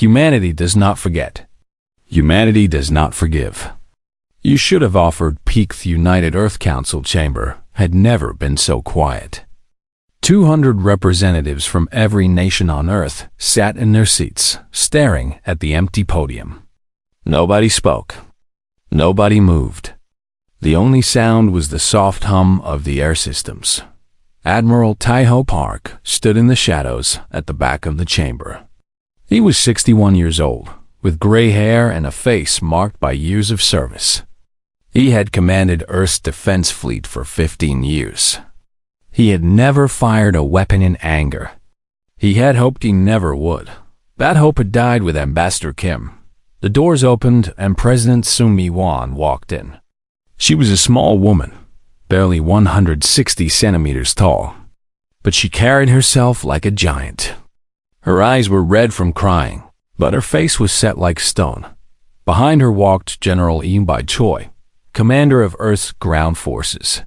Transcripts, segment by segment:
Humanity does not forget. Humanity does not forgive. You should have offered peak. The United Earth Council chamber had never been so quiet. 200 representatives from every nation on Earth sat in their seats, staring at the empty podium. Nobody spoke. Nobody moved. The only sound was the soft hum of the air systems. Admiral Taiho Park stood in the shadows at the back of the chamber. He was 61 years old, with gray hair and a face marked by years of service. He had commanded Earth's defense fleet for 15 years. He had never fired a weapon in anger. He had hoped he never would. That hope had died with Ambassador Kim. The doors opened and President Sun Mi-wan walked in. She was a small woman, barely 160 centimeters tall, but she carried herself like a giant. Her eyes were red from crying, but her face was set like stone. Behind her walked General Bai Choi, commander of Earth's ground forces.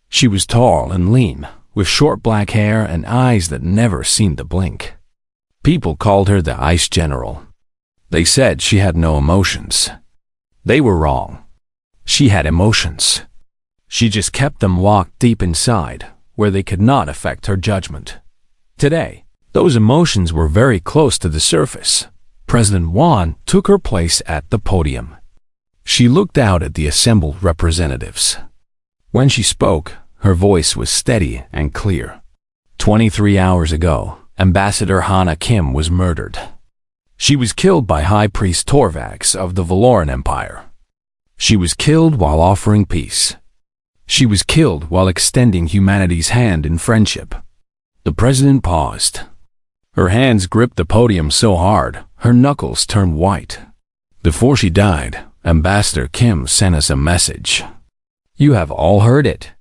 She was tall and lean, with short black hair and eyes that never seemed to blink. People called her the Ice General. They said she had no emotions. They were wrong. She had emotions. She just kept them locked deep inside, where they could not affect her judgment. Today, those emotions were very close to the surface. President Wan took her place at the podium. She looked out at the assembled representatives. When she spoke, her voice was steady and clear. 23 hours ago, Ambassador Hana Kim was murdered. She was killed by High Priest Torvax of the Valoran Empire. She was killed while offering peace. She was killed while extending humanity's hand in friendship. The president paused. Her hands gripped the podium so hard, her knuckles turned white. Before she died, Ambassador Kim sent us a message. You have all heard it.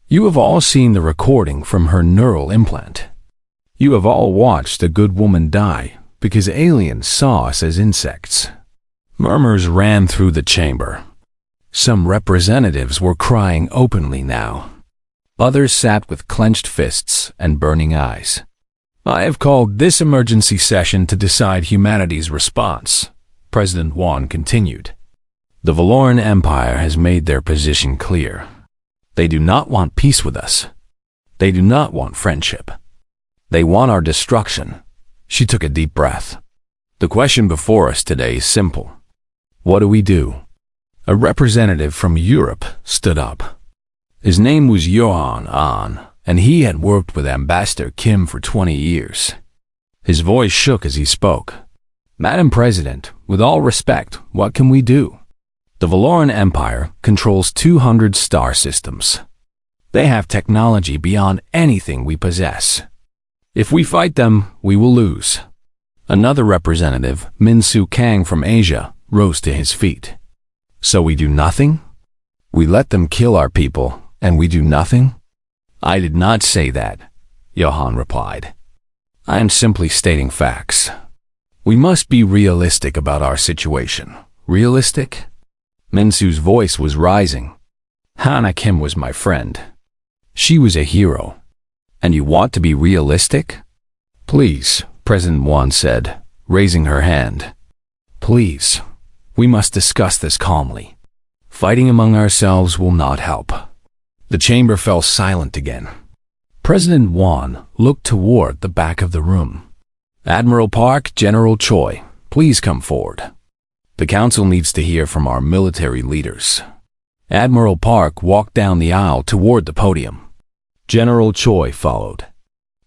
You have all seen the recording from her neural implant. You have all watched a good woman die because aliens saw us as insects. Murmurs ran through the chamber. Some representatives were crying openly now. Others sat with clenched fists and burning eyes. I have called this emergency session to decide humanity's response, President Wan continued. The Valoran Empire has made their position clear. They do not want peace with us. They do not want friendship. They want our destruction. She took a deep breath. The question before us today is simple. What do we do? A representative from Europe stood up. His name was Johan Ahn, and he had worked with Ambassador Kim for 20 years. His voice shook as he spoke. Madam President, with all respect, what can we do? The Valoran Empire controls 200 star systems. They have technology beyond anything we possess. If we fight them, we will lose. Another representative, Min-Soo Kang from Asia, rose to his feet. So we do nothing? We let them kill our people, and we do nothing? I did not say that, Johan replied. I am simply stating facts. We must be realistic about our situation. Realistic? Min-Soo's voice was rising. Hana Kim was my friend. She was a hero. And you want to be realistic? Please, President Wan said, raising her hand. Please, we must discuss this calmly. Fighting among ourselves will not help. The chamber fell silent again. President Wan looked toward the back of the room. Admiral Park, General Choi, please come forward. The council needs to hear from our military leaders. Admiral Park walked down the aisle toward the podium. General Choi followed.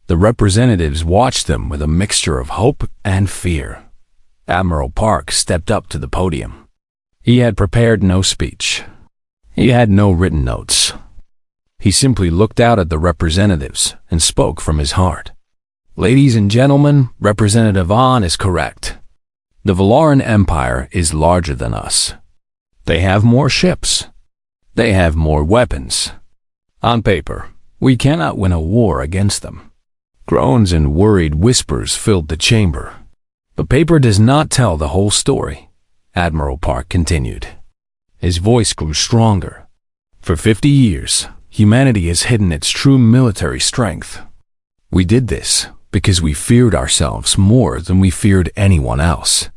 The representatives watched them with a mixture of hope and fear. Admiral Park stepped up to the podium. He had prepared no speech. He had no written notes. He simply looked out at the representatives and spoke from his heart. Ladies and gentlemen, Representative Ahn is correct. The Valoran Empire is larger than us. They have more ships. They have more weapons. On paper, we cannot win a war against them. Groans and worried whispers filled the chamber. But paper does not tell the whole story, Admiral Park continued. His voice grew stronger. For 50 years, humanity has hidden its true military strength. We did this because we feared ourselves more than we feared anyone else.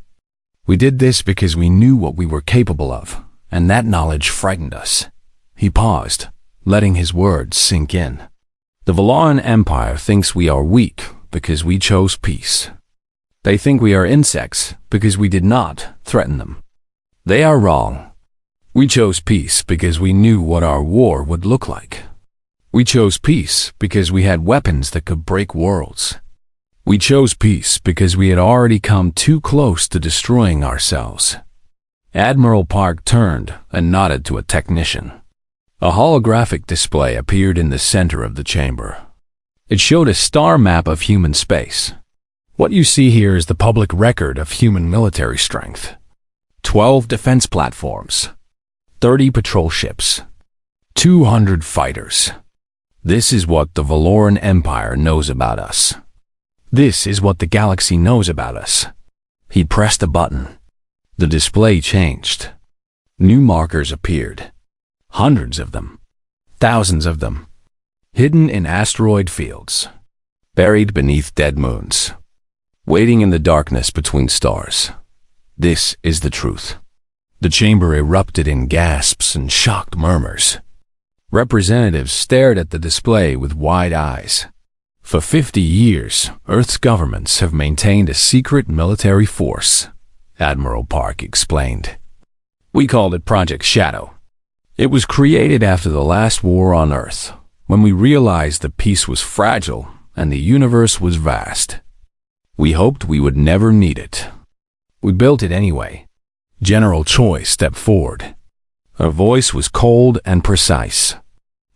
We did this because we knew what we were capable of, and that knowledge frightened us. He paused, letting his words sink in. The Valoran Empire thinks we are weak because we chose peace. They think we are insects because we did not threaten them. They are wrong. We chose peace because we knew what our war would look like. We chose peace because we had weapons that could break worlds. We chose peace because we had already come too close to destroying ourselves. Admiral Park turned and nodded to a technician. A holographic display appeared in the center of the chamber. It showed a star map of human space. What you see here is the public record of human military strength. 12 defense platforms, 30 patrol ships, 200 fighters. This is what the Valoran Empire knows about us. This is what the galaxy knows about us. He pressed a button. The display changed. New markers appeared. Hundreds of them. Thousands of them. Hidden in asteroid fields. Buried beneath dead moons. Waiting in the darkness between stars. This is the truth. The chamber erupted in gasps and shocked murmurs. Representatives stared at the display with wide eyes. For 50 years, Earth's governments have maintained a secret military force, Admiral Park explained. We called it Project Shadow. It was created after the last war on Earth, when we realized that peace was fragile and the universe was vast. We hoped we would never need it. We built it anyway. General Choi stepped forward. Her voice was cold and precise.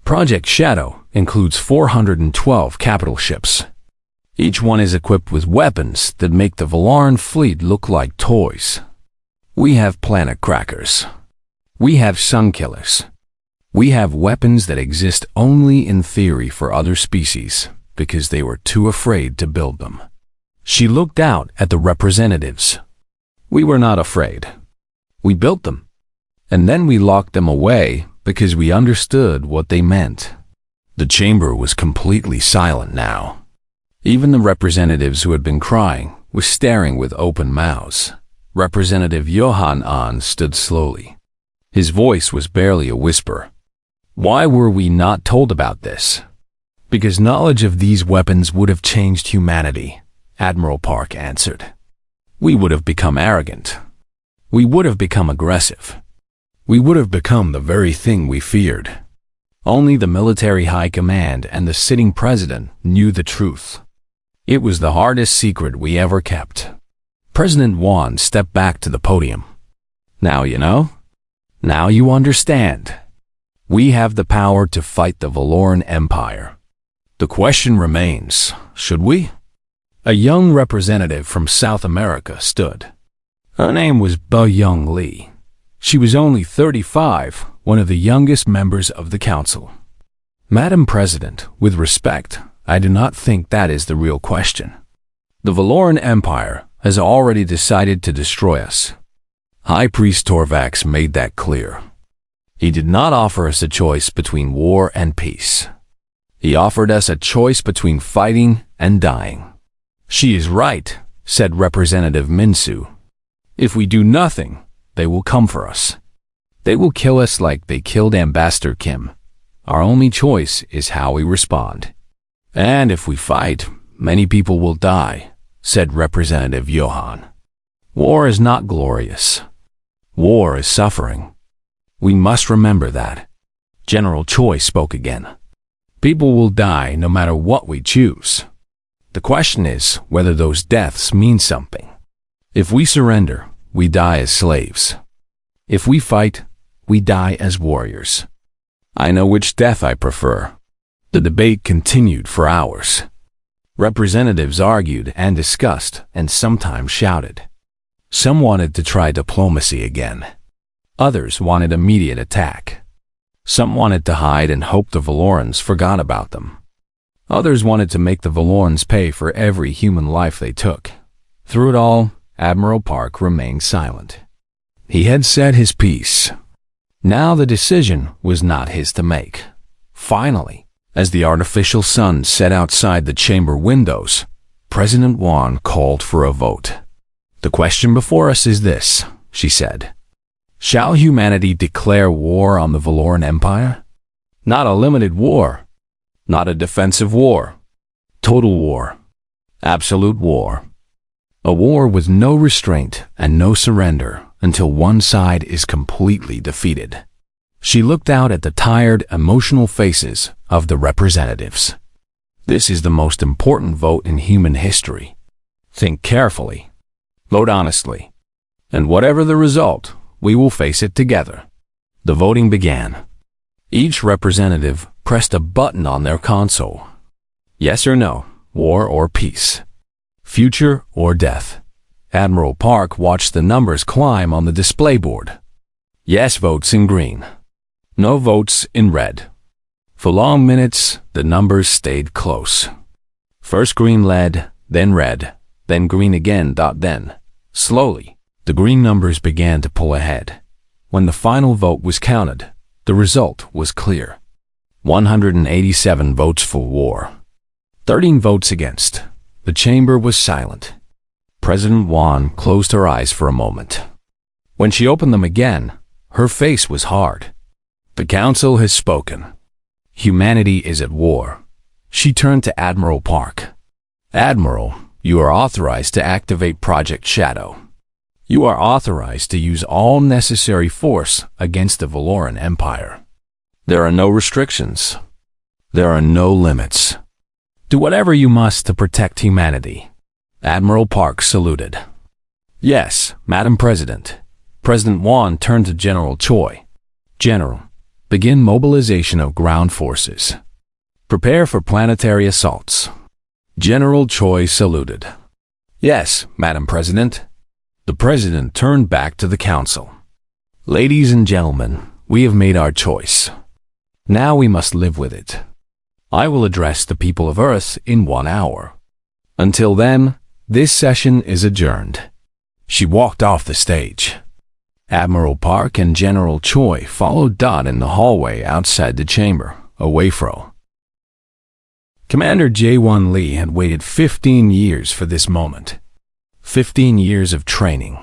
Project Shadow includes 412 capital ships. Each one is equipped with weapons that make the Valoran fleet look like toys. We have planet crackers. We have sun killers. We have weapons that exist only in theory for other species because they were too afraid to build them. She looked out at the representatives. We were not afraid. We built them. And then we locked them away because we understood what they meant. The chamber was completely silent now. Even the representatives who had been crying were staring with open mouths. Representative Johan Ahn stood slowly. His voice was barely a whisper. Why were we not told about this? Because knowledge of these weapons would have changed humanity, Admiral Park answered. We would have become arrogant. We would have become aggressive. We would have become the very thing we feared. Only the military high command and the sitting president knew the truth. It was the hardest secret we ever kept. President Wan stepped back to the podium. Now you know. Now you understand. We have the power to fight the Valoran Empire. The question remains, should we? A young representative from South America stood. Her name was Young Lee. She was only 35, one of the youngest members of the council. Madam President, with respect, I do not think that is the real question. The Valoran Empire has already decided to destroy us. High Priest Torvax made that clear. He did not offer us a choice between war and peace. He offered us a choice between fighting and dying. She is right, said Representative Minsu. If we do nothing, they will come for us. They will kill us like they killed Ambassador Kim. Our only choice is how we respond. And if we fight, many people will die, said Representative Johan. War is not glorious. War is suffering. We must remember that. General Choi spoke again. People will die no matter what we choose. The question is whether those deaths mean something. If we surrender, we die as slaves. If we fight, we die as warriors. I know which death I prefer. The debate continued for hours. Representatives argued and discussed and sometimes shouted. Some wanted to try diplomacy again. Others wanted immediate attack. Some wanted to hide and hope the Valorans forgot about them. Others wanted to make the Valorans pay for every human life they took. Through it all, Admiral Park remained silent. He had said his piece. Now the decision was not his to make. Finally, as the artificial sun set outside the chamber windows, President Yuan called for a vote. "The question before us is this," she said. "Shall humanity declare war on the Valoran Empire? Not a limited war, not a defensive war. Total war. Absolute war. A war with no restraint and no surrender until one side is completely defeated." She looked out at the tired, emotional faces of the representatives. "This is the most important vote in human history. Think carefully. Vote honestly. And whatever the result, we will face it together." The voting began. Each representative pressed a button on their console. Yes or no, war or peace, future or death. Admiral Park watched the numbers climb on the display board. Yes votes in green. No votes in red. For long minutes, the numbers stayed close. First green led, then red, then green again. Then, slowly, the green numbers began to pull ahead. When the final vote was counted, the result was clear. 187 votes for war. 13 votes against. The chamber was silent. President Yuan closed her eyes for a moment. When she opened them again, her face was hard. "The Council has spoken. Humanity is at war." She turned to Admiral Park. "Admiral, you are authorized to activate Project Shadow. You are authorized to use all necessary force against the Valoran Empire. There are no restrictions. There are no limits. Do whatever you must to protect humanity." Admiral Park saluted. "Yes, Madam President." President Yuan turned to General Choi. "General, begin mobilization of ground forces. Prepare for planetary assaults." General Choi saluted. "Yes, Madam President." The President turned back to the Council. "Ladies and gentlemen, we have made our choice. Now we must live with it. I will address the people of Earth in 1 hour. Until then, this session is adjourned." She walked off the stage. Admiral Park and General Choi followed Dot in the hallway outside the chamber, away from. Commander Jae-won Lee had waited 15 years for this moment. 15 years of training.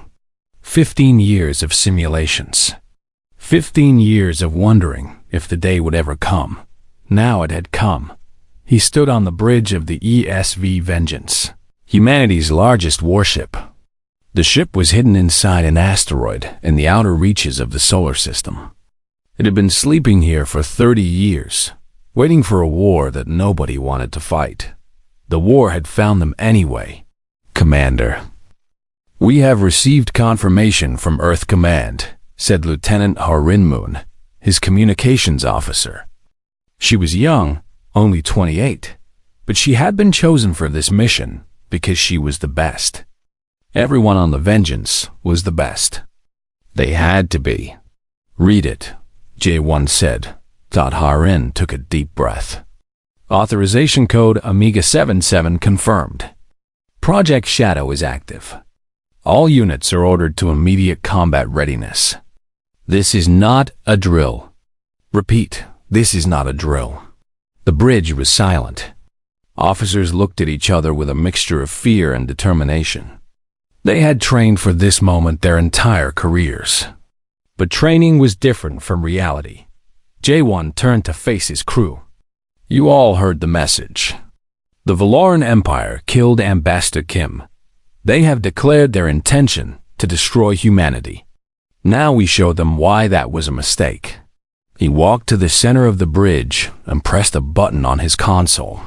15 years of simulations. 15 years of wondering if the day would ever come. Now it had come. He stood on the bridge of the ESV Vengeance, humanity's largest warship. The ship was hidden inside an asteroid in the outer reaches of the solar system. It had been sleeping here for 30 years, waiting for a war that nobody wanted to fight. The war had found them anyway. "Commander, we have received confirmation from Earth Command," said Lieutenant Ha-Rin Moon, his communications officer. She was young, only 28, but she had been chosen for this mission because she was the best. Everyone on the Vengeance was the best. They had to be. "Read it," Jae-won said. Ha-Rin took a deep breath. Authorization code Omega 77 confirmed. Project Shadow is active. All units are ordered to immediate combat readiness. This is not a drill. Repeat, this is not a drill. The bridge was silent. Officers looked at each other with a mixture of fear and determination. They had trained for this moment their entire careers. But training was different from reality. Jae-won turned to face his crew. "You all heard the message. The Valoran Empire killed Ambassador Kim. They have declared their intention to destroy humanity. Now we show them why that was a mistake." He walked to the center of the bridge and pressed a button on his console.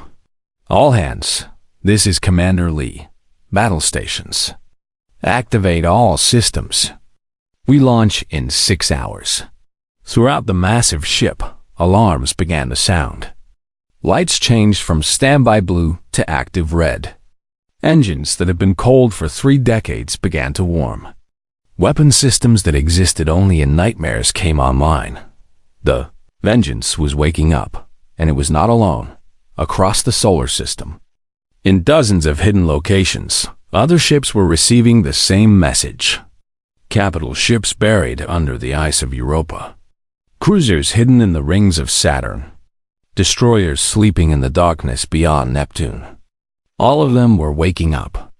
"All hands, this is Commander Lee. Battle stations. Activate all systems. We launch in 6 hours." Throughout the massive ship, alarms began to sound. Lights changed from standby blue to active red. Engines that had been cold for 3 decades began to warm. Weapon systems that existed only in nightmares came online. The Vengeance was waking up, and it was not alone, across the solar system. In dozens of hidden locations, other ships were receiving the same message. Capital ships buried under the ice of Europa. Cruisers hidden in the rings of Saturn. Destroyers sleeping in the darkness beyond Neptune. All of them were waking up.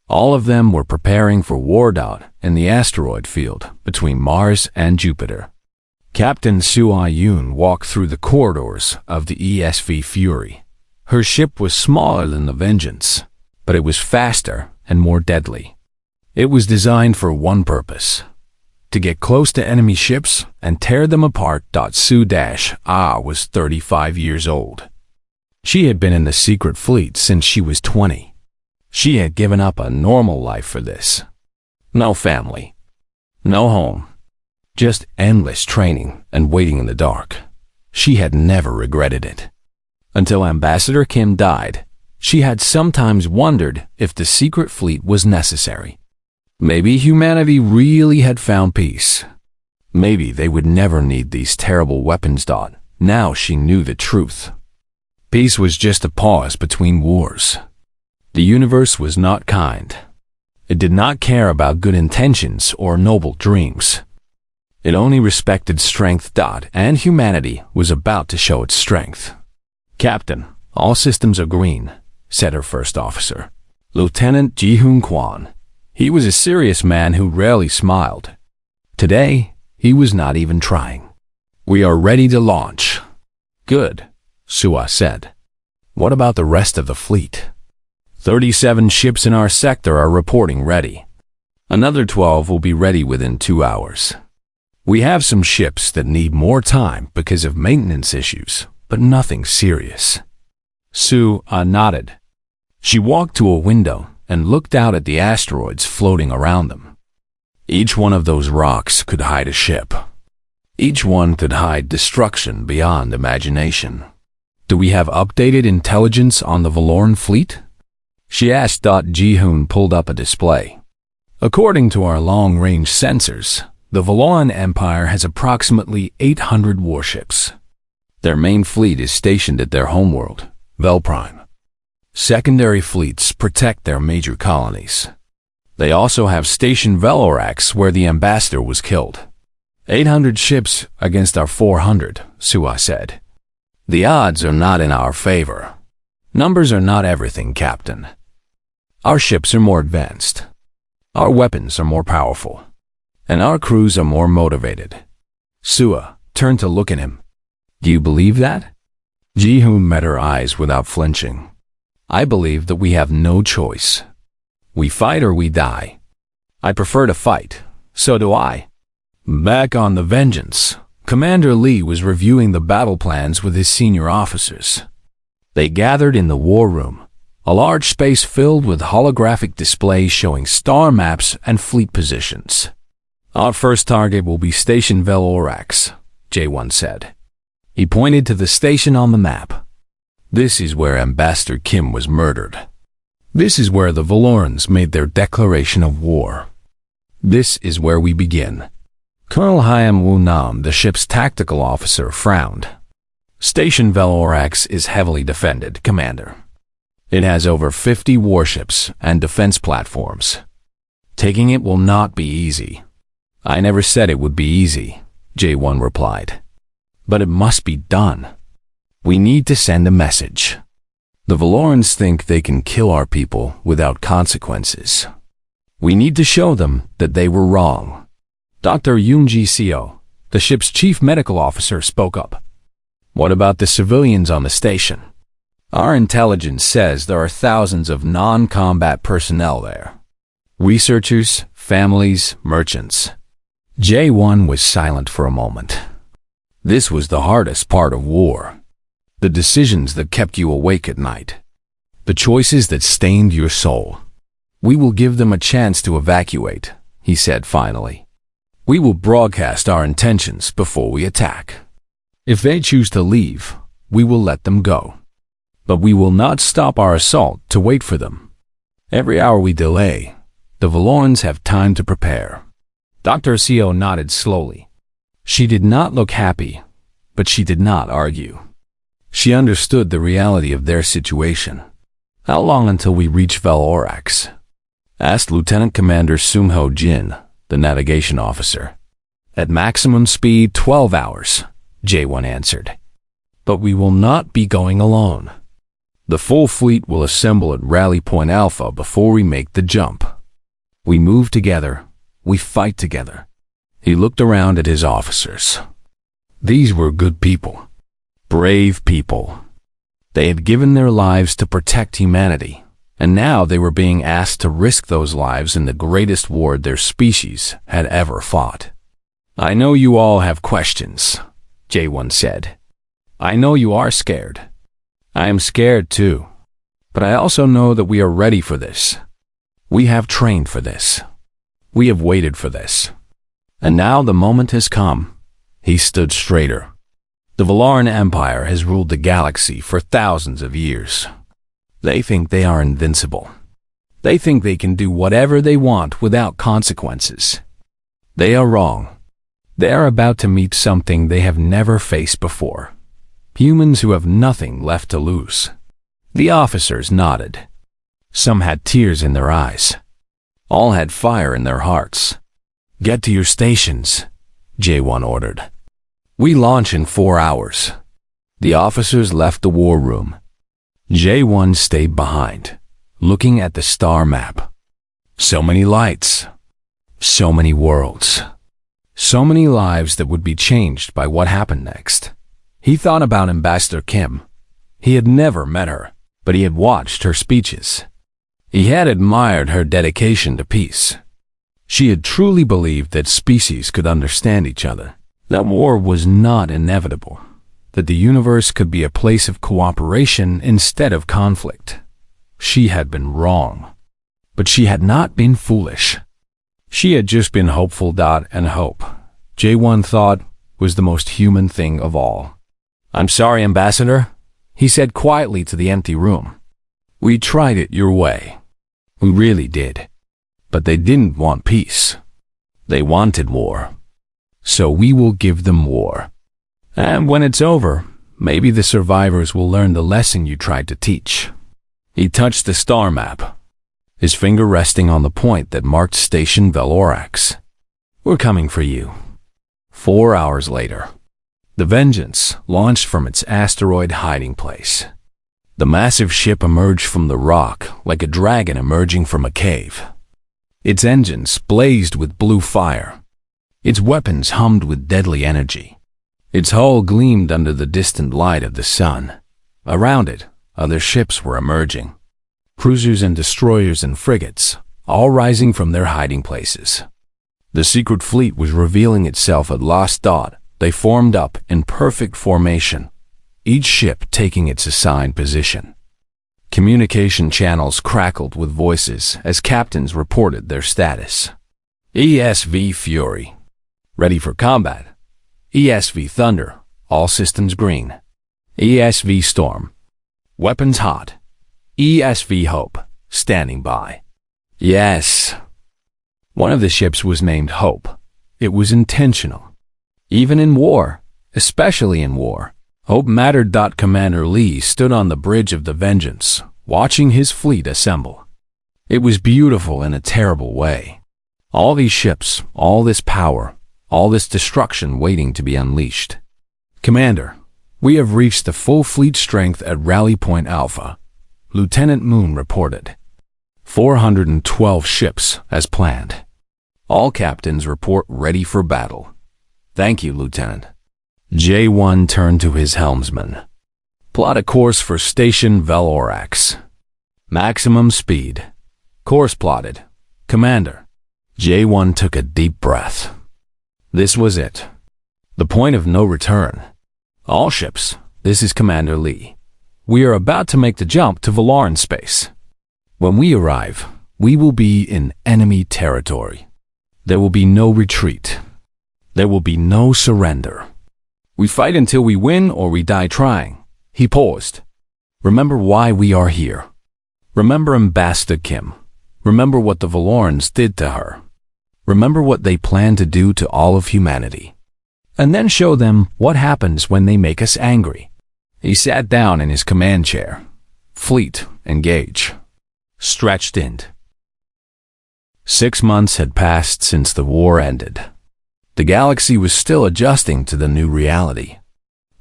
All of them were preparing for war. In the asteroid field between Mars and Jupiter, Captain Su Yun walked through the corridors of the ESV Fury. Her ship was smaller than the Vengeance, but it was faster and more deadly. It was designed for one purpose: to get close to enemy ships and tear them apart. Su-Ah was 35 years old. She had been in the secret fleet since she was 20. She had given up a normal life for this. No family, no home, just endless training and waiting in the dark. She had never regretted it. Until Ambassador Kim died, she had sometimes wondered if the secret fleet was necessary. Maybe humanity really had found peace. Maybe they would never need these terrible weapons. Now she knew the truth. Peace was just a pause between wars. The universe was not kind. It did not care about good intentions or noble dreams. It only respected strength. And humanity was about to show its strength. "Captain, all systems are green," said her first officer, Lieutenant Ji-Hoon Kwan. He was a serious man who rarely smiled. Today, he was not even trying. "We are ready to launch." "Good," Sua said. "What about the rest of the fleet?" 37 ships in our sector are reporting ready. Another 12 will be ready within 2 hours. We have some ships that need more time because of maintenance issues, but nothing serious. Su-Ah nodded. She walked to a window and looked out at the asteroids floating around them. Each one of those rocks could hide a ship. Each one could hide destruction beyond imagination. "Do we have updated intelligence on the Valoran fleet?" she asked. Ji-Hoon pulled up a display. "According to our long-range sensors, the Valoran Empire has approximately 800 warships. Their main fleet is stationed at their homeworld, Velprime. Secondary fleets protect their major colonies. They also have stationed Velorax where the ambassador was killed. 800 ships against our 400, Sua said. The odds are not in our favor. Numbers are not everything, Captain. Our ships are more advanced. Our weapons are more powerful. And our crews are more motivated." Sua turned to look at him. "Do you believe that?" Ji-Hoon met her eyes without flinching. "I believe that we have no choice. We fight or we die. I prefer to fight. So do I." Back on the Vengeance, Commander Lee was reviewing the battle plans with his senior officers. They gathered in the war room, a large space filled with holographic displays showing star maps and fleet positions. "Our first target will be Station Velorax," J1 said. He pointed to the station on the map. "This is where Ambassador Kim was murdered. This is where the Valorans made their declaration of war. This is where we begin." Colonel Hyam Woo Nam, the ship's tactical officer, frowned. "Station Velorax is heavily defended, Commander. It has over 50 warships and defense platforms. Taking it will not be easy." "I never said it would be easy," J1 replied. "But it must be done. We need to send a message. The Valorans think they can kill our people without consequences. We need to show them that they were wrong." Dr. Yoon Ji-seo, the ship's chief medical officer, spoke up. "What about the civilians on the station? Our intelligence says there are thousands of non-combat personnel there. Researchers, families, merchants." J1 was silent for a moment. This was the hardest part of war. The decisions that kept you awake at night. The choices that stained your soul. "We will give them a chance to evacuate," he said finally. "We will broadcast our intentions before we attack. If they choose to leave, we will let them go. But we will not stop our assault to wait for them. Every hour we delay, the Valorans have time to prepare." Dr. Seo nodded slowly. She did not look happy, but she did not argue. She understood the reality of their situation. "How long until we reach Velorax?" asked Lieutenant Commander Sung-Ho Jin, the navigation officer. "At maximum speed, 12 hours, J1 answered. "But we will not be going alone. The full fleet will assemble at Rally Point Alpha before we make the jump. We move together. We fight together." He looked around at his officers. These were good people. Brave people. They had given their lives to protect humanity, and now they were being asked to risk those lives in the greatest war their species had ever fought. "I know you all have questions," J1 said. "I know you are scared. I am scared too. But I also know that we are ready for this. We have trained for this. We have waited for this. And now the moment has come." He stood straighter. "The Valaran Empire has ruled the galaxy for thousands of years. They think they are invincible. They think they can do whatever they want without consequences. They are wrong. They are about to meet something they have never faced before. Humans who have nothing left to lose." The officers nodded. Some had tears in their eyes. All had fire in their hearts. "Get to your stations," J1 ordered. "We launch in 4 hours." The officers left the war room. J1 stayed behind, looking at the star map. So many lights. So many worlds. So many lives that would be changed by what happened next. He thought about Ambassador Kim. He had never met her, but he had watched her speeches. He had admired her dedication to peace. She had truly believed that species could understand each other, that war was not inevitable, that the universe could be a place of cooperation instead of conflict. She had been wrong, but she had not been foolish. She had just been hopeful. And hope, J1 thought, was the most human thing of all. "I'm sorry, Ambassador," he said quietly to the empty room. "We tried it your way. We really did. But they didn't want peace. They wanted war. So we will give them war. And when it's over, maybe the survivors will learn the lesson you tried to teach." He touched the star map, his finger resting on the point that marked Station Velorax. "We're coming for you." 4 hours later, the Vengeance launched from its asteroid hiding place. The massive ship emerged from the rock like a dragon emerging from a cave. Its engines blazed with blue fire. Its weapons hummed with deadly energy. Its hull gleamed under the distant light of the sun. Around it, other ships were emerging. Cruisers and destroyers and frigates, all rising from their hiding places. The secret fleet was revealing itself at last. They formed up in perfect formation, each ship taking its assigned position. Communication channels crackled with voices as captains reported their status. ESV Fury, ready for combat. ESV Thunder, all systems green. ESV Storm, weapons hot. ESV Hope, standing by. Yes. One of the ships was named Hope. It was intentional. Even in war, especially in war, hope mattered. Commander Lee stood on the bridge of the Vengeance, watching his fleet assemble. It was beautiful in a terrible way. All these ships, all this power, all this destruction waiting to be unleashed. "Commander, we have reached the full fleet strength at Rally Point Alpha," Lieutenant Moon reported. 412 ships, as planned. All captains report ready for battle. "Thank you, Lieutenant." J1 turned to his helmsman. "Plot a course for Station Velorax. Maximum speed." "Course plotted, Commander." J1 took a deep breath. This was it. The point of no return. "All ships, this is Commander Lee. We are about to make the jump to Valaran space. When we arrive, we will be in enemy territory. There will be no retreat. There will be no surrender. We fight until we win or we die trying." He paused. "Remember why we are here. Remember Ambassador Kim. Remember what the Valarans did to her. Remember what they plan to do to all of humanity. And then show them what happens when they make us angry." He sat down in his command chair. Fleet, engage. Stretched in. 6 months had passed since the war ended. The galaxy was still adjusting to the new reality.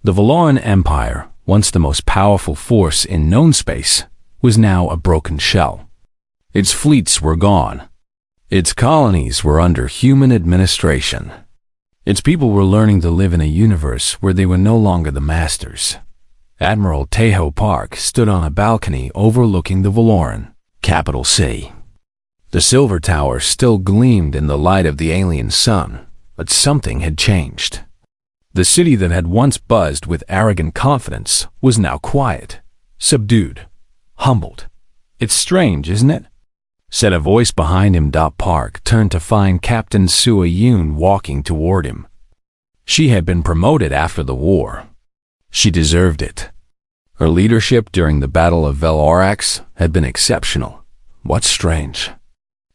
The Valaran Empire once the most powerful force in known space, was now a broken shell. Its fleets were gone. Its colonies were under human administration. Its people were learning to live in a universe where they were no longer the masters. Admiral Tejo Park stood on a balcony overlooking the Valoran capital city. The silver tower still gleamed in the light of the alien sun, but something had changed. The city that had once buzzed with arrogant confidence was now quiet, subdued, humbled. "It's strange, isn't it?" said a voice behind him. Park turned to find Captain Sua Yoon walking toward him. She had been promoted after the war. She deserved it. Her leadership during the Battle of Velorax had been exceptional. "What's strange?"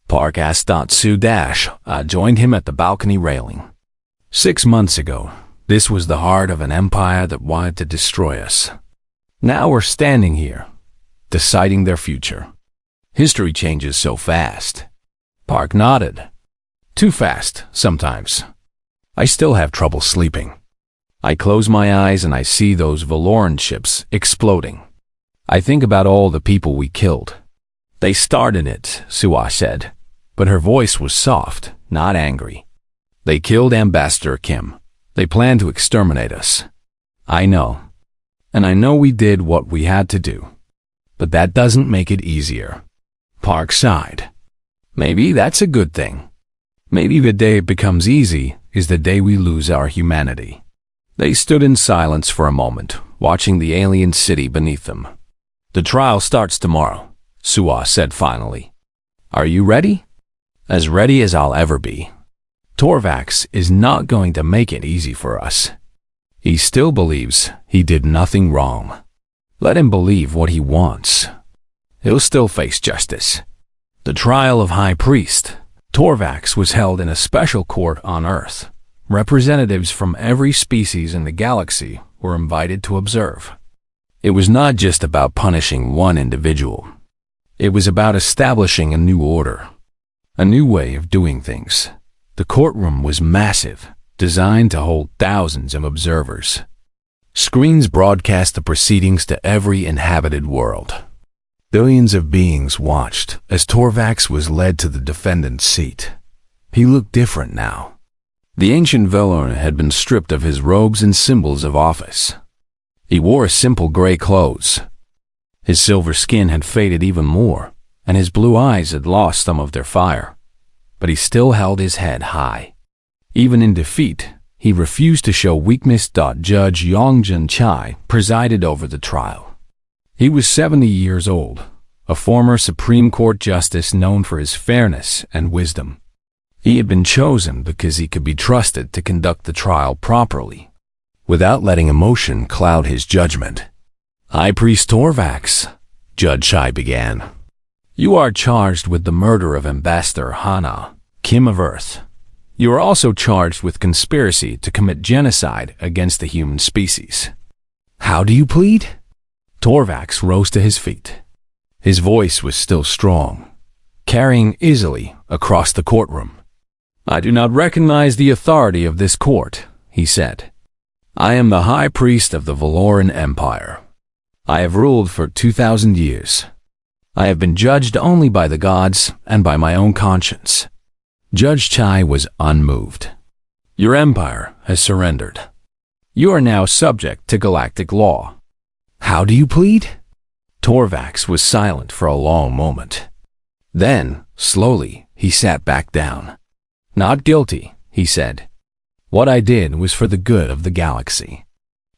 Park asked. Su joined him at the balcony railing. 6 months ago, this was the heart of an empire that wanted to destroy us. Now we're standing here, deciding their future. History changes so fast. Park nodded. Too fast, sometimes. I still have trouble sleeping. I close my eyes and I see those Valoran ships exploding. I think about all the people we killed. They started it, Sua said, but her voice was soft, not angry. They killed Ambassador Kim. They planned to exterminate us. I know. And I know we did what we had to do. But that doesn't make it easier. Park sighed. Maybe that's a good thing. Maybe the day it becomes easy is the day we lose our humanity. They stood in silence for a moment, watching the alien city beneath them. The trial starts tomorrow, Sua said finally. Are you ready? As ready as I'll ever be. Torvax is not going to make it easy for us. He still believes he did nothing wrong. Let him believe what he wants. He'll still face justice. The trial of High Priest Torvax was held in a special court on Earth. Representatives from every species in the galaxy were invited to observe. It was not just about punishing one individual. It was about establishing a new order, a new way of doing things. The courtroom was massive, designed to hold thousands of observers. Screens broadcast the proceedings to every inhabited world. Billions of beings watched as Torvax was led to the defendant's seat. He looked different now. The ancient Veloran had been stripped of his robes and symbols of office. He wore simple gray clothes. His silver skin had faded even more, and his blue eyes had lost some of their fire. But he still held his head high. Even in defeat, he refused to show weakness. Judge Yongjun Chai presided over the trial. He was 70 years old, a former Supreme Court justice known for his fairness and wisdom. He had been chosen because he could be trusted to conduct the trial properly, without letting emotion cloud his judgment. High Priest Torvax, Judge Chai began. You are charged with the murder of Ambassador Hana, Kim of Earth. You are also charged with conspiracy to commit genocide against the human species. How do you plead? Torvax rose to his feet. His voice was still strong, carrying easily across the courtroom. I do not recognize the authority of this court, he said. I am the High Priest of the Valoran Empire. I have ruled for 2,000 years. I have been judged only by the gods and by my own conscience. Judge Chai was unmoved. Your empire has surrendered. You are now subject to galactic law. How do you plead? Torvax was silent for a long moment. Then, slowly, he sat back down. Not guilty, he said. What I did was for the good of the galaxy.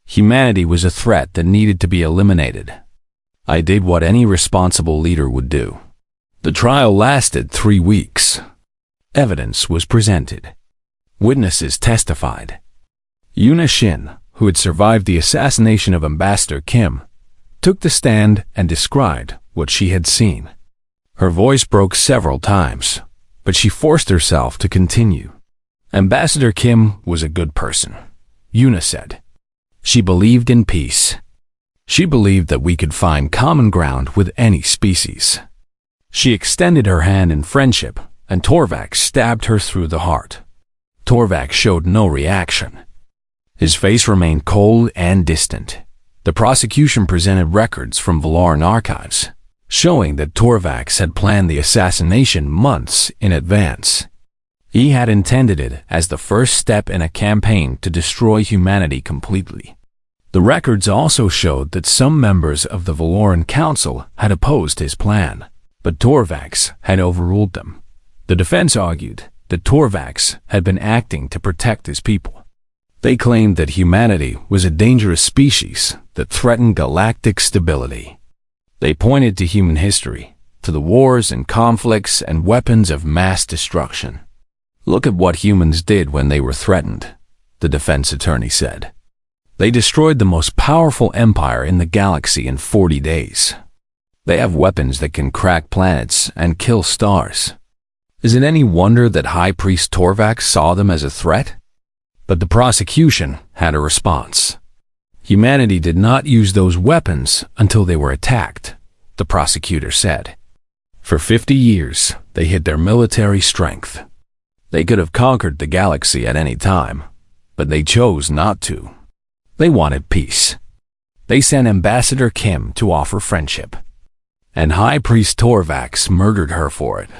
Humanity was a threat that needed to be eliminated. I did what any responsible leader would do. The trial lasted 3 weeks. Evidence was presented. Witnesses testified. Yuna Shin, who had survived the assassination of Ambassador Kim, took the stand and described what she had seen. Her voice broke several times, but she forced herself to continue. Ambassador Kim was a good person, Yuna said. She believed in peace. She believed that we could find common ground with any species. She extended her hand in friendship, and Torvax stabbed her through the heart. Torvax showed no reaction. His face remained cold and distant. The prosecution presented records from Valoran archives, showing that Torvax had planned the assassination months in advance. He had intended it as the first step in a campaign to destroy humanity completely. The records also showed that some members of the Valoran Council had opposed his plan, but Torvax had overruled them. The defense argued that Torvax had been acting to protect his people. They claimed that humanity was a dangerous species that threatened galactic stability. They pointed to human history, to the wars and conflicts and weapons of mass destruction. "Look at what humans did when they were threatened," the defense attorney said. "They destroyed the most powerful empire in the galaxy in 40 days. They have weapons that can crack planets and kill stars. Is it any wonder that High Priest Torvax saw them as a threat?" But the prosecution had a response. "Humanity did not use those weapons until they were attacked," the prosecutor said. "For 50 years, they hid their military strength. They could have conquered the galaxy at any time, but they chose not to. They wanted peace. They sent Ambassador Kim to offer friendship, and High Priest Torvax murdered her for it.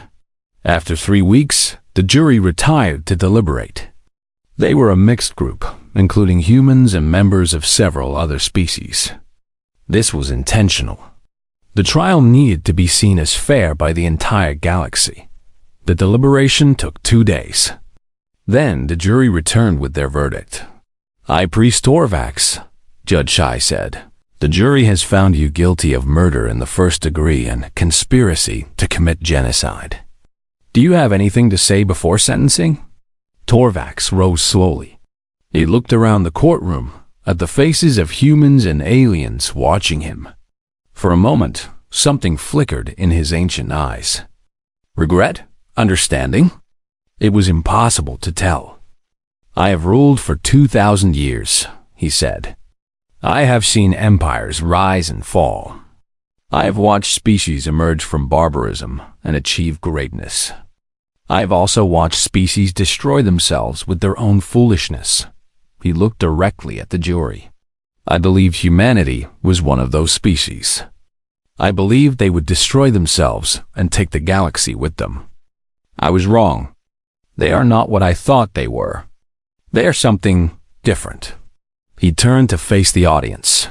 After 3 weeks, the jury retired to deliberate. They were a mixed group, including humans and members of several other species. This was intentional. The trial needed to be seen as fair by the entire galaxy. The deliberation took 2 days. Then the jury returned with their verdict. "High Priest Torvax," Judge Shai said, "the jury has found you guilty of murder in the first degree and conspiracy to commit genocide. Do you have anything to say before sentencing?" Torvax rose slowly. He looked around the courtroom at the faces of humans and aliens watching him. For a moment, something flickered in his ancient eyes. Regret? Understanding? It was impossible to tell. "I have ruled for 2,000 years, he said. "I have seen empires rise and fall. I have watched species emerge from barbarism and achieve greatness. I have also watched species destroy themselves with their own foolishness." He looked directly at the jury. "I believe humanity was one of those species. I believed they would destroy themselves and take the galaxy with them. I was wrong. They are not what I thought they were. They are something different." He turned to face the audience.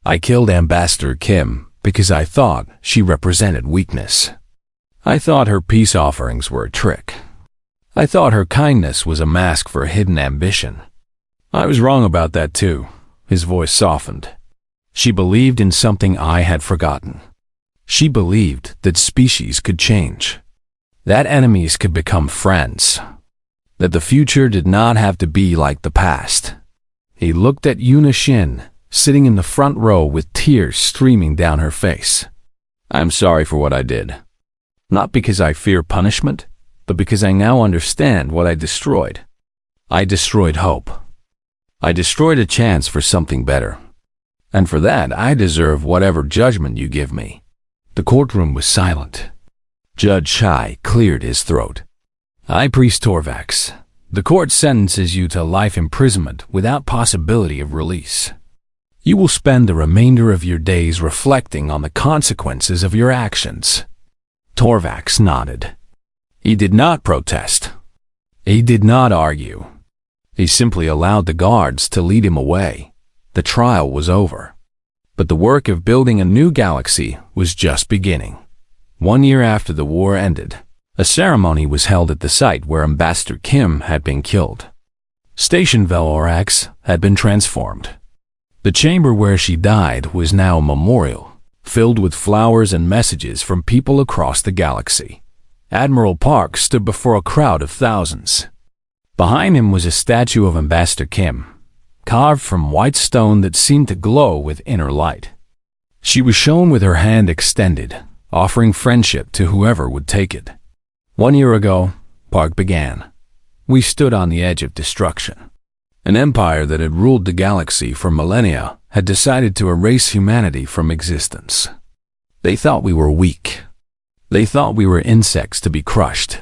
"I killed Ambassador Kim because I thought she represented weakness. I thought her peace offerings were a trick. I thought her kindness was a mask for hidden ambition. I was wrong about that too." His voice softened. "She believed in something I had forgotten. She believed that species could change, that enemies could become friends, that the future did not have to be like the past." He looked at Yuna Shin, sitting in the front row with tears streaming down her face. "I'm sorry for what I did. Not because I fear punishment, but because I now understand what I destroyed. I destroyed hope. I destroyed a chance for something better. And for that, I deserve whatever judgment you give me." The courtroom was silent. Judge Shai cleared his throat. "High Priest Torvax, the court sentences you to life imprisonment without possibility of release. You will spend the remainder of your days reflecting on the consequences of your actions." Torvax nodded. He did not protest. He did not argue. He simply allowed the guards to lead him away. The trial was over. But the work of building a new galaxy was just beginning. 1 year after the war ended, a ceremony was held at the site where Ambassador Kim had been killed. Station Velorax had been transformed. The chamber where she died was now a memorial, filled with flowers and messages from people across the galaxy. Admiral Park stood before a crowd of thousands. Behind him was a statue of Ambassador Kim, carved from white stone that seemed to glow with inner light. She was shown with her hand extended, offering friendship to whoever would take it. 1 year ago, Park began. We stood on the edge of destruction. An empire that had ruled the galaxy for millennia had decided to erase humanity from existence. They thought we were weak. They thought we were insects to be crushed.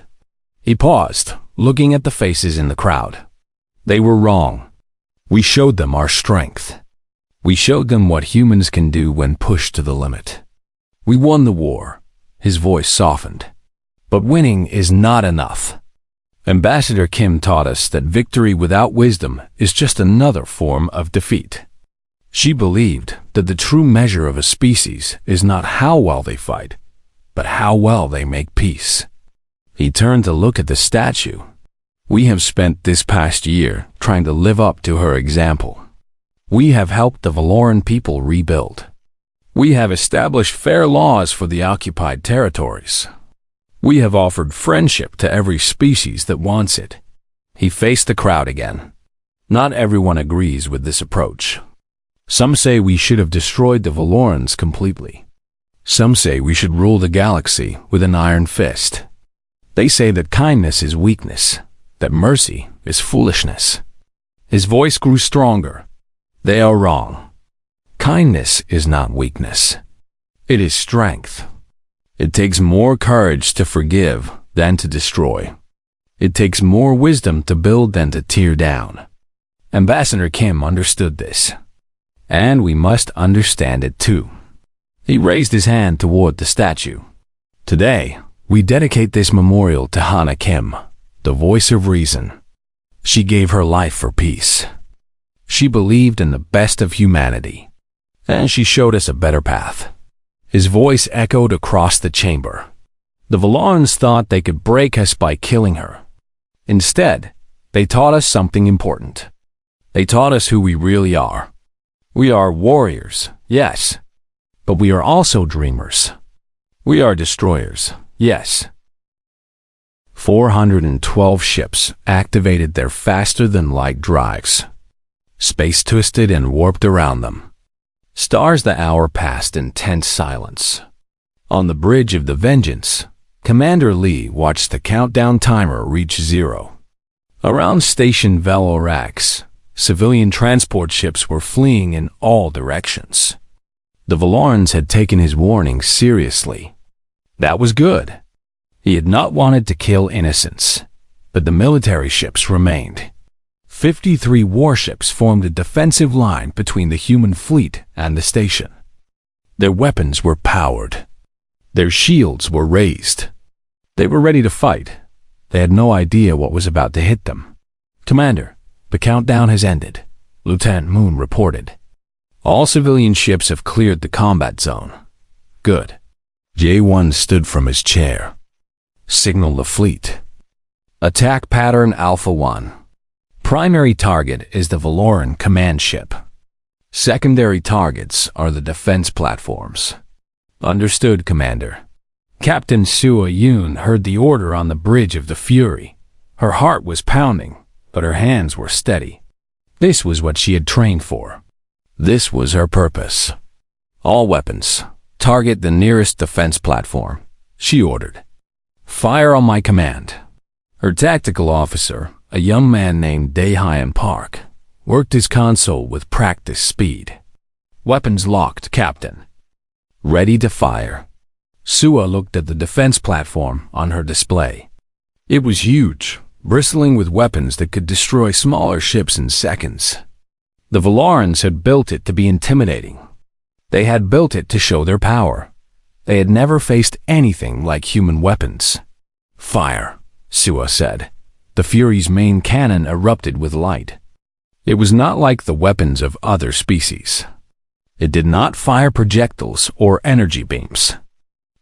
He paused, looking at the faces in the crowd. They were wrong. We showed them our strength. We showed them what humans can do when pushed to the limit. We won the war. His voice softened. But winning is not enough. Ambassador Kim taught us that victory without wisdom is just another form of defeat. She believed that the true measure of a species is not how well they fight, but how well they make peace. He turned to look at the statue. We have spent this past year trying to live up to her example. We have helped the Valoran people rebuild. We have established fair laws for the occupied territories. We have offered friendship to every species that wants it. He faced the crowd again. Not everyone agrees with this approach. Some say we should have destroyed the Valorans completely. Some say we should rule the galaxy with an iron fist. They say that kindness is weakness, that mercy is foolishness. His voice grew stronger. They are wrong. Kindness is not weakness. It is strength. It takes more courage to forgive than to destroy. It takes more wisdom to build than to tear down. Ambassador Kim understood this. And we must understand it too. He raised his hand toward the statue. Today, we dedicate this memorial to Hana Kim, the voice of reason. She gave her life for peace. She believed in the best of humanity, and she showed us a better path. His voice echoed across the chamber. The Valorans thought they could break us by killing her. Instead, they taught us something important. They taught us who we really are. We are warriors, yes, but we are also dreamers. We are destroyers, yes. 412 ships activated their faster-than-light drives. Space twisted and warped around them. Stars the hour passed in tense silence. On the bridge of the Vengeance, Commander Lee watched the countdown timer reach 0. Around Station Valorax, civilian transport ships were fleeing in all directions. The Valorans had taken his warning seriously. That was good. He had not wanted to kill innocents, but the military ships remained. 53 warships formed a defensive line between the human fleet and the station. Their weapons were powered. Their shields were raised. They were ready to fight. They had no idea what was about to hit them. "Commander, the countdown has ended," Lieutenant Moon reported. "All civilian ships have cleared the combat zone." "Good." J1 stood from his chair. "Signal the fleet." "Attack pattern Alpha 1. Primary target is the Valoran command ship. Secondary targets are the defense platforms." "Understood, Commander." Captain Sua Yoon heard the order on the bridge of the Fury. Her heart was pounding, but her hands were steady. This was what she had trained for. This was her purpose. "All weapons, target the nearest defense platform," she ordered. "Fire on my command." Her tactical officer, a young man named Dae-Hyun Park, worked his console with practice speed. "Weapons locked, Captain." "Ready to fire." Sua looked at the defense platform on her display. It was huge, bristling with weapons that could destroy smaller ships in seconds. The Valorans had built it to be intimidating. They had built it to show their power. They had never faced anything like human weapons. "Fire," Sua said. The Fury's main cannon erupted with light. It was not like the weapons of other species. It did not fire projectiles or energy beams.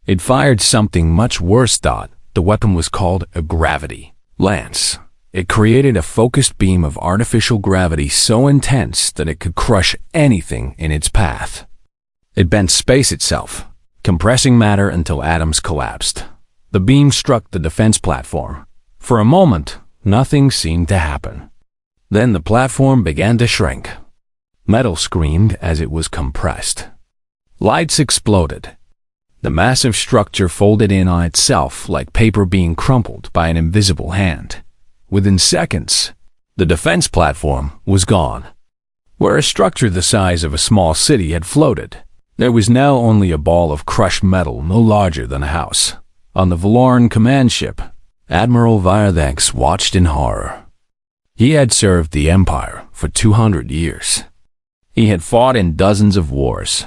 It fired something much worse. The weapon was called a gravity lance. It created a focused beam of artificial gravity so intense that it could crush anything in its path. It bent space itself, compressing matter until atoms collapsed. The beam struck the defense platform. For a moment, nothing seemed to happen. Then the platform began to shrink. Metal screamed as it was compressed. Lights exploded. The massive structure folded in on itself like paper being crumpled by an invisible hand. Within seconds, the defense platform was gone. Where a structure the size of a small city had floated, there was now only a ball of crushed metal no larger than a house. On the Valoran command ship, Admiral Virthax watched in horror. He had served the Empire for 200 years. He had fought in dozens of wars.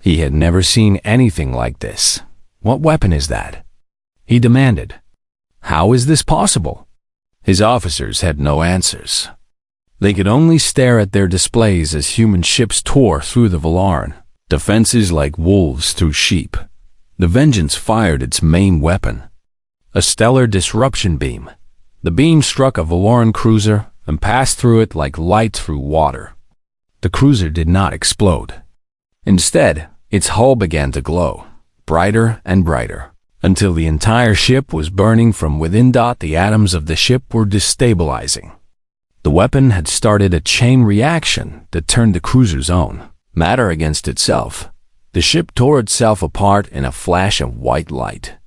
He had never seen anything like this. What weapon is that? He demanded. How is this possible? His officers had no answers. They could only stare at their displays as human ships tore through the Valoran, defenses like wolves through sheep. The Vengeance fired its main weapon, a stellar disruption beam. The beam struck a Valoran cruiser and passed through it like light through water. The cruiser did not explode. Instead, its hull began to glow, brighter and brighter, until the entire ship was burning from within. The atoms of the ship were destabilizing. The weapon had started a chain reaction that turned the cruiser's own matter against itself. The ship tore itself apart in a flash of white light.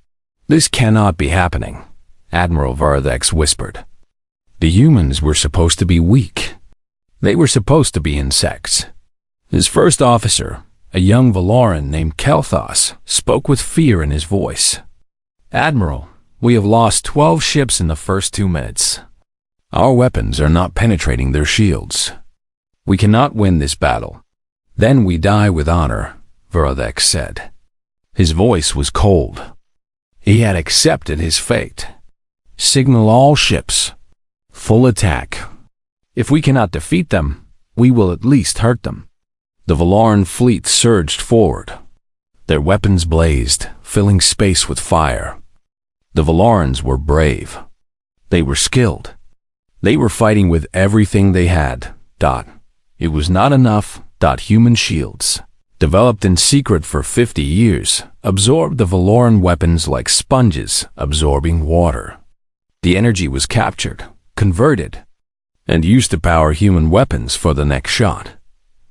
This cannot be happening, Admiral Vardex whispered. The humans were supposed to be weak. They were supposed to be insects. His first officer, a young Valoran named Kelthos, spoke with fear in his voice. Admiral, we have lost 12 ships in the first 2 minutes. Our weapons are not penetrating their shields. We cannot win this battle. Then we die with honor, Vardex said. His voice was cold. He had accepted his fate. Signal all ships. Full attack. If we cannot defeat them, we will at least hurt them. The Valoran fleet surged forward. Their weapons blazed, filling space with fire. The Valarans were brave. They were skilled. They were fighting with everything they had. It was not enough. Human shields, developed in secret for 50 years, absorbed the Valoran weapons like sponges absorbing water. The energy was captured, converted, and used to power human weapons for the next shot.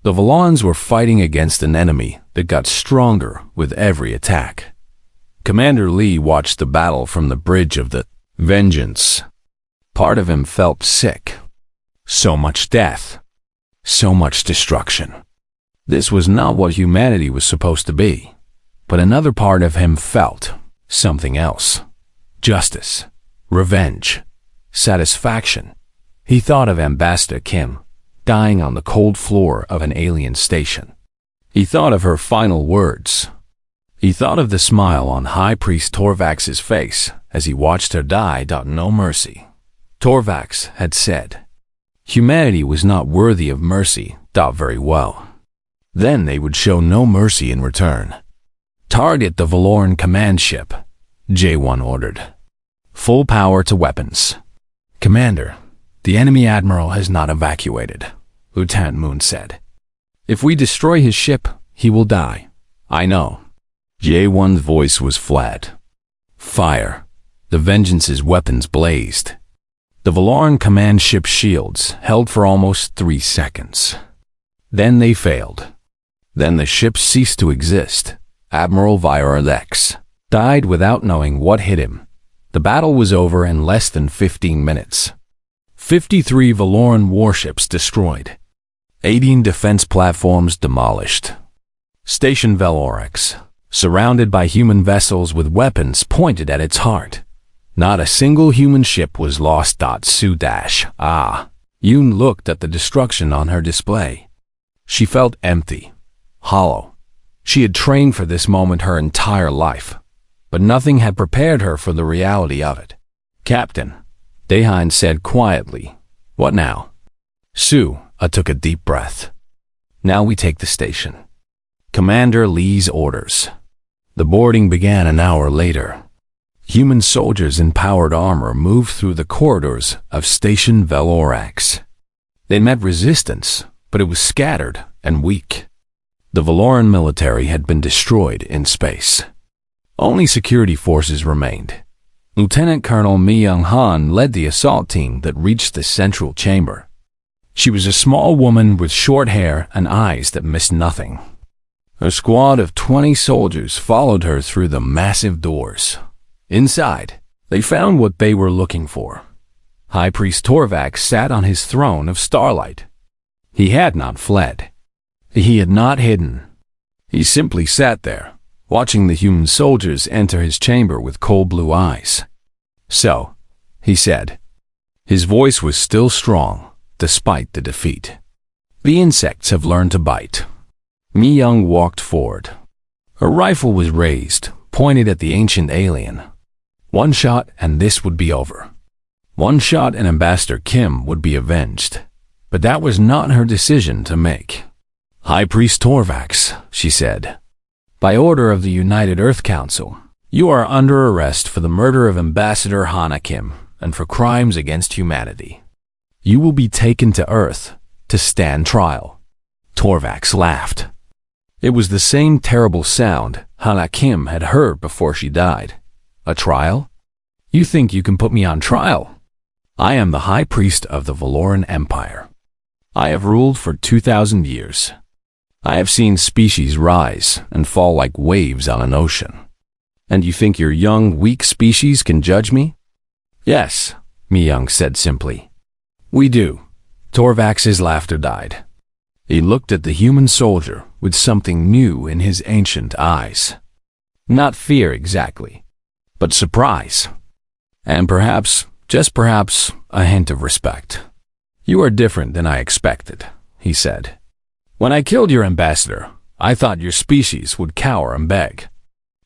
The Valons were fighting against an enemy that got stronger with every attack. Commander Lee watched the battle from the bridge of the Vengeance. Part of him felt sick. So much death. So much destruction. This was not what humanity was supposed to be. But another part of him felt something else. Justice. Revenge. Satisfaction. He thought of Ambassador Kim, dying on the cold floor of an alien station. He thought of her final words. He thought of the smile on High Priest Torvax's face as he watched her die. No mercy. Torvax had said, humanity was not worthy of mercy. Very well. Then they would show no mercy in return. Target the Valoran command ship, J1 ordered. Full power to weapons. Commander, the enemy admiral has not evacuated, Lieutenant Moon said. If we destroy his ship, he will die. I know. J1's voice was flat. Fire. The Vengeance's weapons blazed. The Valoran command ship shields held for almost 3 seconds. Then they failed. Then the ship ceased to exist. Admiral Vardex died without knowing what hit him. The battle was over in less than 15 minutes. 53 Valoran warships destroyed. 18 defense platforms demolished. Station Velorix, surrounded by human vessels with weapons pointed at its heart. Not a single human ship was lost. Yoon looked at the destruction on her display. She felt empty, hollow. She had trained for this moment her entire life, but nothing had prepared her for the reality of it. Captain, Dahan said quietly. What now? I took a deep breath. Now we take the station. Commander Lee's orders. The boarding began an hour later. Human soldiers in powered armor moved through the corridors of Station Velorax. They met resistance, but it was scattered and weak. The Valoran military had been destroyed in space. Only security forces remained. Lieutenant Colonel Mi Young-han led the assault team that reached the central chamber. She was a small woman with short hair and eyes that missed nothing. A squad of 20 soldiers followed her through the massive doors. Inside, they found what they were looking for. High Priest Torvax sat on his throne of starlight. He had not fled. He had not hidden. He simply sat there, watching the human soldiers enter his chamber with cold blue eyes. So, he said. His voice was still strong, despite the defeat. The insects have learned to bite. Mi Young walked forward. Her rifle was raised, pointed at the ancient alien. One shot and this would be over. One shot and Ambassador Kim would be avenged. But that was not her decision to make. High Priest Torvax, she said. By order of the United Earth Council, you are under arrest for the murder of Ambassador Hana Kim and for crimes against humanity. You will be taken to Earth to stand trial. Torvax laughed. It was the same terrible sound Hana Kim had heard before she died. A trial? You think you can put me on trial? I am the High Priest of the Valoran Empire. I have ruled for 2,000 years. I have seen species rise and fall like waves on an ocean. And you think your young, weak species can judge me? Yes, Mi Young said simply. We do. Torvax's laughter died. He looked at the human soldier with something new in his ancient eyes. Not fear exactly, but surprise. And perhaps, just perhaps, a hint of respect. You are different than I expected, he said. When I killed your ambassador, I thought your species would cower and beg.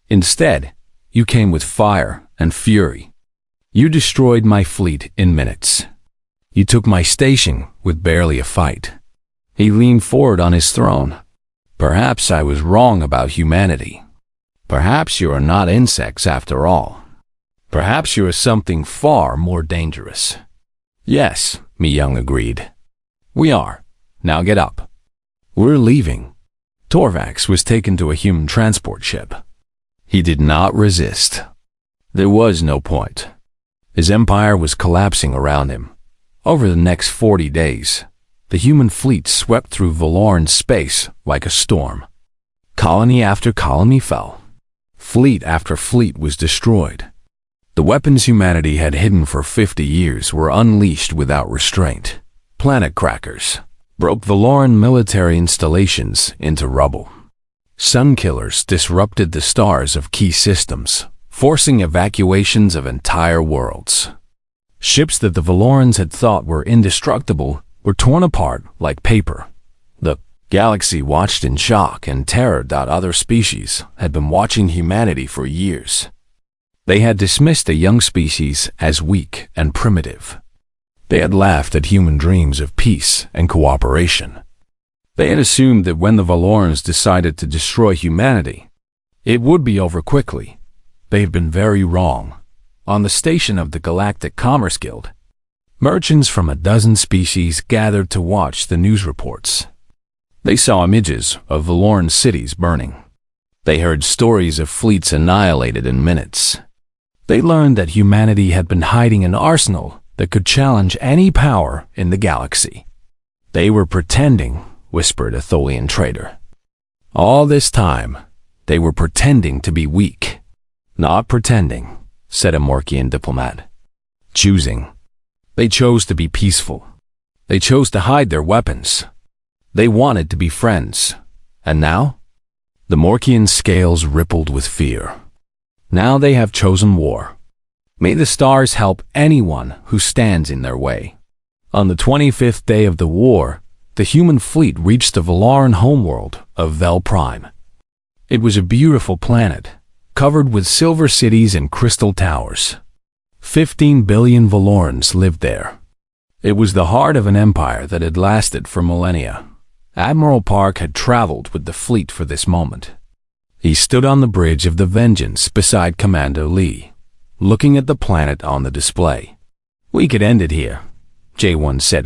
Instead, you came with fire and fury. You destroyed my fleet in minutes. You took my station with barely a fight. He leaned forward on his throne. Perhaps I was wrong about humanity. Perhaps you are not insects after all. Perhaps you are something far more dangerous. Yes, Mi Young agreed. We are. Now get up. We're leaving. Torvax was taken to a human transport ship. He did not resist. There was no point. His empire was collapsing around him. Over the next 40 days, the human fleet swept through Valoran space like a storm. Colony after colony fell. Fleet after fleet was destroyed. The weapons humanity had hidden for 50 years were unleashed without restraint. Planet crackers broke Valoran military installations into rubble. Sun killers disrupted the stars of key systems, forcing evacuations of entire worlds. Ships that the Valorans had thought were indestructible were torn apart like paper. The galaxy watched in shock and terror that other species had been watching humanity for years. They had dismissed a young species as weak and primitive. They had laughed at human dreams of peace and cooperation. They had assumed that when the Valorans decided to destroy humanity, it would be over quickly. They had been very wrong. On the station of the Galactic Commerce Guild, merchants from a dozen species gathered to watch the news reports. They saw images of Valoran cities burning. They heard stories of fleets annihilated in minutes. They learned that humanity had been hiding an arsenal that could challenge any power in the galaxy. They were pretending, whispered a Tholian trader. All this time, they were pretending to be weak. Not pretending, said a Morkian diplomat. Choosing. They chose to be peaceful. They chose to hide their weapons. They wanted to be friends. And now? The Morkian scales rippled with fear. Now they have chosen war. May the stars help anyone who stands in their way. On the 25th day of the war, the human fleet reached the Valoran homeworld of Vel Prime. It was a beautiful planet, covered with silver cities and crystal towers. 15 billion Valorans lived there. It was the heart of an empire that had lasted for millennia. Admiral Park had traveled with the fleet for this moment. He stood on the bridge of the Vengeance beside Commander Lee, looking at the planet on the display. We could end it here, J1 said